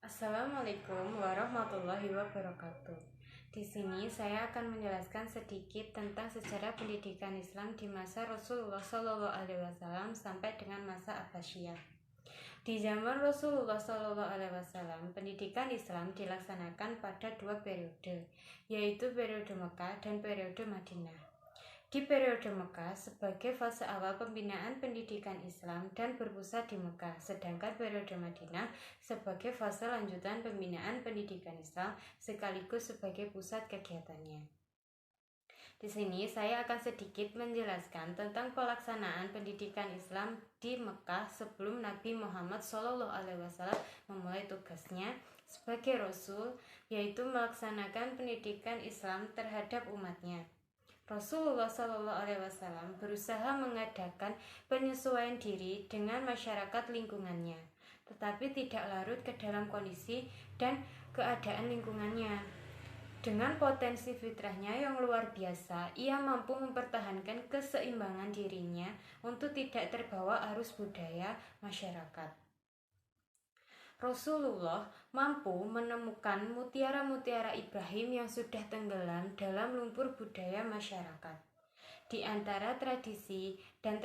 Assalamualaikum warahmatullahi wabarakatuh. Di sini saya akan menjelaskan sedikit tentang sejarah pendidikan Islam di masa Rasulullah SAW sampai dengan masa Abbasiyah. Di zaman Rasulullah SAW, pendidikan Islam dilaksanakan pada dua periode, yaitu periode Mekah dan periode Madinah. Di periode Mekah sebagai fase awal pembinaan pendidikan Islam dan berpusat di Mekah, sedangkan periode Madinah sebagai fase lanjutan pembinaan pendidikan Islam sekaligus sebagai pusat kegiatannya. Di sini saya akan sedikit menjelaskan tentang pelaksanaan pendidikan Islam di Mekah sebelum Nabi Muhammad SAW memulai tugasnya sebagai Rasul, yaitu melaksanakan pendidikan Islam terhadap umatnya. Rasulullah SAW berusaha mengadakan penyesuaian diri dengan masyarakat lingkungannya, tetapi tidak larut ke dalam kondisi dan keadaan lingkungannya. Dengan potensi fitrahnya yang luar biasa, ia mampu mempertahankan keseimbangan dirinya untuk tidak terbawa arus budaya masyarakat. Rasulullah mampu menemukan mutiara-mutiara Ibrahim yang sudah tenggelam dalam lumpur budaya masyarakat. Di antara tradisi dan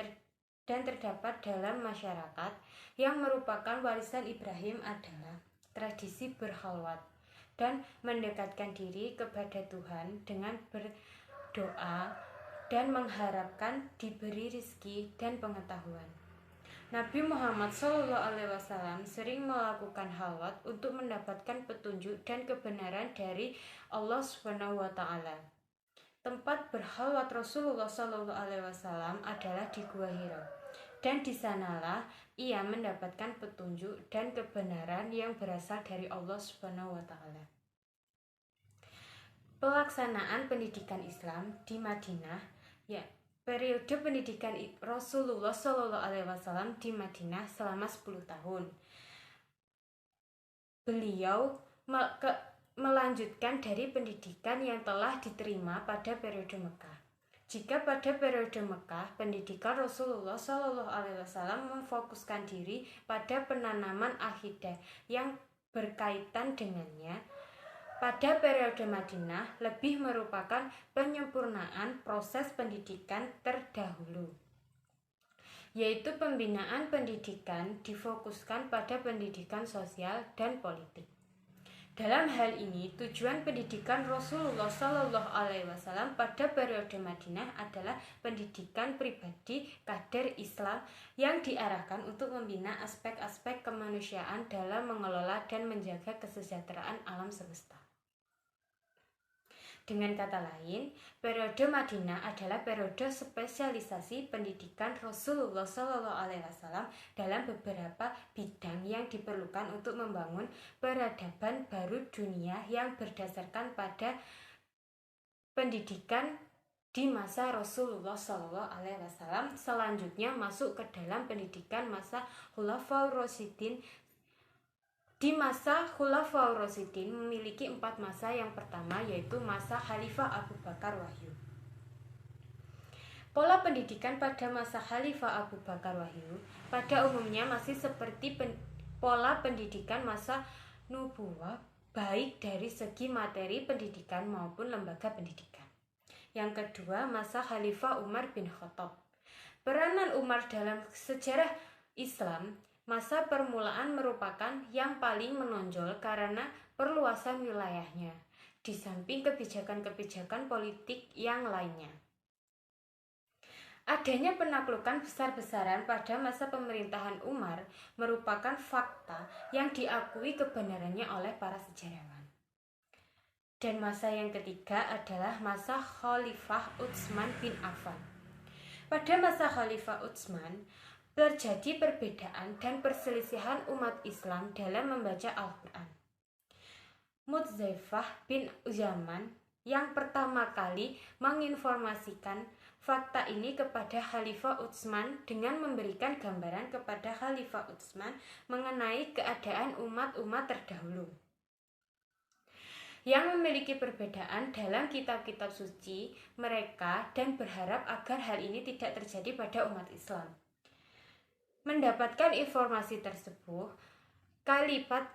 terdapat dalam masyarakat yang merupakan warisan Ibrahim adalah tradisi berkhalwat dan mendekatkan diri kepada Tuhan dengan berdoa dan mengharapkan diberi rizki dan pengetahuan. Nabi Muhammad SAW sering melakukan khalwat untuk mendapatkan petunjuk dan kebenaran dari Allah SWT. Tempat berkhalwat Rasulullah SAW adalah di Gua Hira, dan di sanalah ia mendapatkan petunjuk dan kebenaran yang berasal dari Allah SWT. Pelaksanaan pendidikan Islam di Madinah, periode pendidikan Rasulullah SAW di Madinah selama 10 tahun. Beliau melanjutkan dari pendidikan yang telah diterima pada periode Mekah. Jika pada periode Mekah, pendidikan Rasulullah SAW memfokuskan diri pada penanaman akidah yang berkaitan dengannya, pada periode Madinah lebih merupakan penyempurnaan proses pendidikan terdahulu, yaitu pembinaan pendidikan difokuskan pada pendidikan sosial dan politik. Dalam hal ini, tujuan pendidikan Rasulullah SAW pada periode Madinah adalah pendidikan pribadi kader Islam yang diarahkan untuk membina aspek-aspek kemanusiaan dalam mengelola dan menjaga kesejahteraan alam semesta. Dengan kata lain, periode Madinah adalah periode spesialisasi pendidikan Rasulullah SAW dalam beberapa bidang yang diperlukan untuk membangun peradaban baru dunia yang berdasarkan pada pendidikan di masa Rasulullah SAW. Selanjutnya masuk ke dalam pendidikan masa Khulafaur Rasyidin. Di masa Khulafaur Rasyidin memiliki 4 masa. Yang pertama yaitu masa Khalifah Abu Bakar Wahyu. Pola pendidikan pada masa Khalifah Abu Bakar Wahyu pada umumnya masih seperti pola pendidikan masa Nubuwah, baik dari segi materi pendidikan maupun lembaga pendidikan. Yang kedua, masa Khalifah Umar bin Khattab. Peranan Umar dalam sejarah Islam masa permulaan merupakan yang paling menonjol karena perluasan wilayahnya, di samping kebijakan-kebijakan politik yang lainnya. Adanya penaklukan besar-besaran pada masa pemerintahan Umar merupakan fakta yang diakui kebenarannya oleh para sejarawan. Dan masa yang ketiga adalah masa Khalifah Utsman bin Affan. Pada masa Khalifah Utsman, terjadi perbedaan dan perselisihan umat Islam dalam membaca Al-Quran. Mudzaifah bin Yaman yang pertama kali menginformasikan fakta ini kepada Khalifah Utsman dengan memberikan gambaran kepada Khalifah Utsman mengenai keadaan umat-umat terdahulu yang memiliki perbedaan dalam kitab-kitab suci mereka dan berharap agar hal ini tidak terjadi pada umat Islam. Mendapatkan informasi tersebut, Khalifah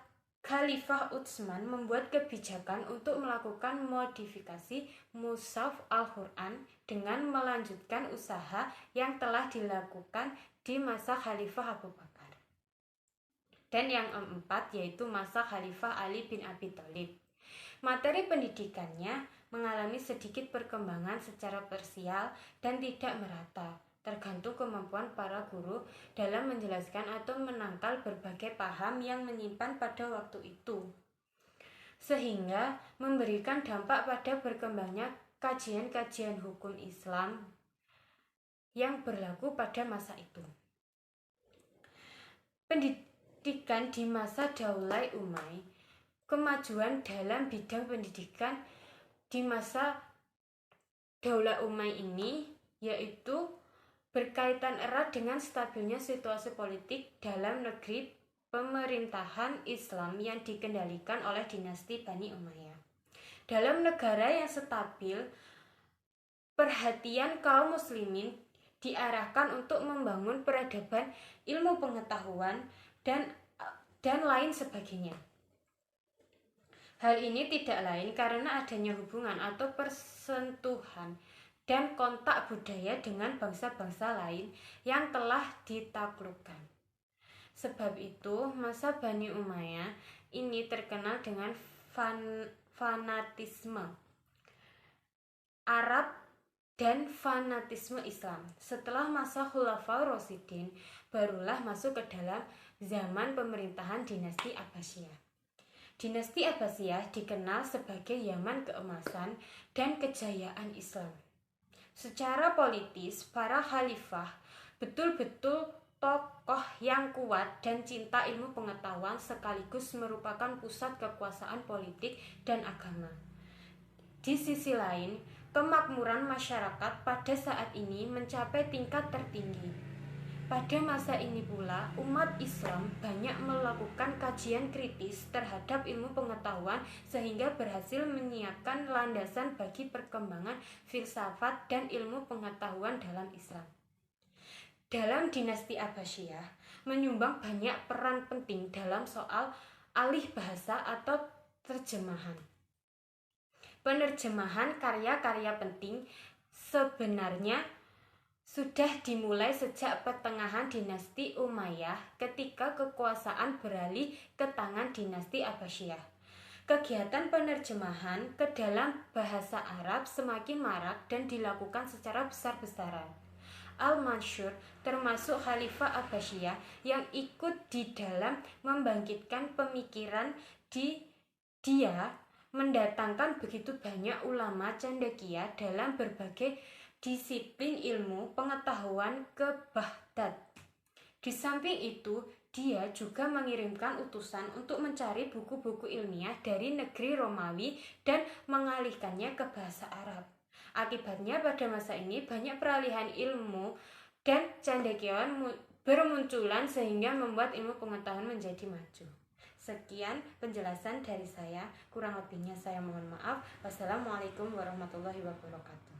Khalifah Utsman membuat kebijakan untuk melakukan modifikasi Mushaf Al-Quran dengan melanjutkan usaha yang telah dilakukan di masa Khalifah Abu Bakar. Dan yang keempat yaitu masa Khalifah Ali bin Abi Thalib. Materi pendidikannya mengalami sedikit perkembangan secara parsial dan tidak merata, tergantung kemampuan para guru dalam menjelaskan atau menangkal berbagai paham yang menyimpan pada waktu itu, sehingga memberikan dampak pada berkembangnya kajian-kajian hukum Islam yang berlaku pada masa itu. Pendidikan di masa Daulah Umayyah. Kemajuan dalam bidang pendidikan di masa Daulah Umayyah ini yaitu berkaitan erat dengan stabilnya situasi politik dalam negeri pemerintahan Islam yang dikendalikan oleh dinasti Bani Umayyah. Dalam negara yang stabil, perhatian kaum muslimin diarahkan untuk membangun peradaban, ilmu pengetahuan, dan lain sebagainya. Hal ini tidak lain karena adanya hubungan atau persentuhan dan kontak budaya dengan bangsa-bangsa lain yang telah ditaklukkan. Sebab itu, masa Bani Umayyah ini terkenal dengan fanatisme Arab dan fanatisme Islam. Setelah masa Khulafaur Rasyidin, barulah masuk ke dalam zaman pemerintahan dinasti Abbasiyah. Dinasti Abbasiyah dikenal sebagai Yaman keemasan dan kejayaan Islam. Secara politis, para khalifah betul-betul tokoh yang kuat dan cinta ilmu pengetahuan sekaligus merupakan pusat kekuasaan politik dan agama. Di sisi lain, kemakmuran masyarakat pada saat ini mencapai tingkat tertinggi. Pada masa ini pula, umat Islam banyak melakukan kajian kritis terhadap ilmu pengetahuan sehingga berhasil menyiapkan landasan bagi perkembangan filsafat dan ilmu pengetahuan dalam Islam. Dalam dinasti Abbasiyah, menyumbang banyak peran penting dalam soal alih bahasa atau terjemahan. Penerjemahan karya-karya penting sebenarnya sudah dimulai sejak pertengahan dinasti Umayyah ketika kekuasaan beralih ke tangan dinasti Abbasiyah. Kegiatan penerjemahan ke dalam bahasa Arab semakin marak dan dilakukan secara besar-besaran. Al-Mansur termasuk Khalifah Abbasiyah yang ikut di dalam membangkitkan pemikiran dia mendatangkan begitu banyak ulama cendekia dalam berbagai disiplin ilmu pengetahuan ke Baghdad. Di samping itu, dia juga mengirimkan utusan untuk mencari buku-buku ilmiah dari negeri Romawi dan mengalihkannya ke bahasa Arab. Akibatnya pada masa ini banyak peralihan ilmu dan cendekiawan bermunculan sehingga membuat ilmu pengetahuan menjadi maju. Sekian penjelasan dari saya, kurang lebihnya saya mohon maaf. Wassalamualaikum warahmatullahi wabarakatuh.